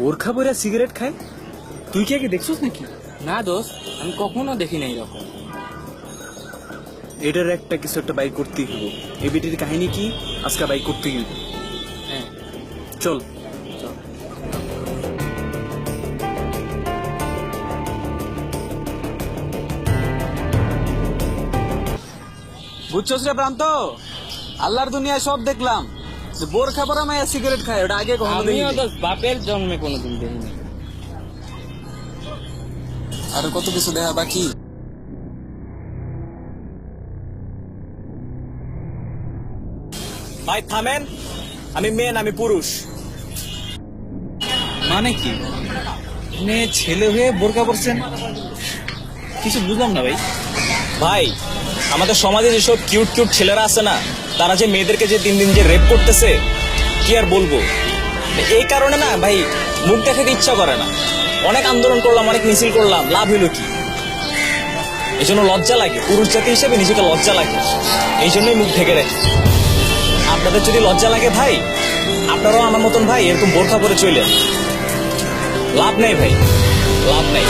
বোরখা পরে সিগারেট খায়? তুই কি আগে দেখছিস নাকি? না দোস্ত, আমি কখনো দেখি না এরকম। এটার একটা কিছু একটা বাইক করতেই হবো। এই বিটির কাহিনী কি আজকে বাইক করতে গেল। হ্যাঁ চল। চল। বুঝছস রে প্রান্ত, আল্লাহর দুনিয়ায় সব দেখলাম, যে বোরখা পরা মাইয়া সিগারেট খায় ওটা আগে কখনো আমিও দেখিনি। দোস্ত বাপের জন্মে কোনোদিন দেখিনি। আর কত কিছু দেখা বাকি। ভাই থামেন, আমি মেন, আমি পুরুষ। মানে কি মেয়ে ছেলে হয়ে বোরকা পরছেন? কিছু বুঝলাম না ভাই। ভাই আমাদের সমাজে যেসব কিউট কিউট ছেলেরা আছে না, তারা যে মেয়েদেরকে যে দিন দিন যে রেপ করতেছে, কি আর বলবো। এই কারণে না ভাই মুখ দেখাতে ইচ্ছা করে না। অনেক আন্দোলন করলাম, অনেক মিছিল করলাম, লাভ হইলো কি? এই জন্য লজ্জা লাগে, পুরুষ জাতি হিসেবে নিজেকে লজ্জা লাগে, এই জন্যই মুখ ঢেকে রাখি। আপনাদের যদি লজ্জা লাগে ভাই, আপনারাও আমার মতন ভাই এরকম বোরখা পরে চলে, লাভ নেই ভাই, লাভ নেই।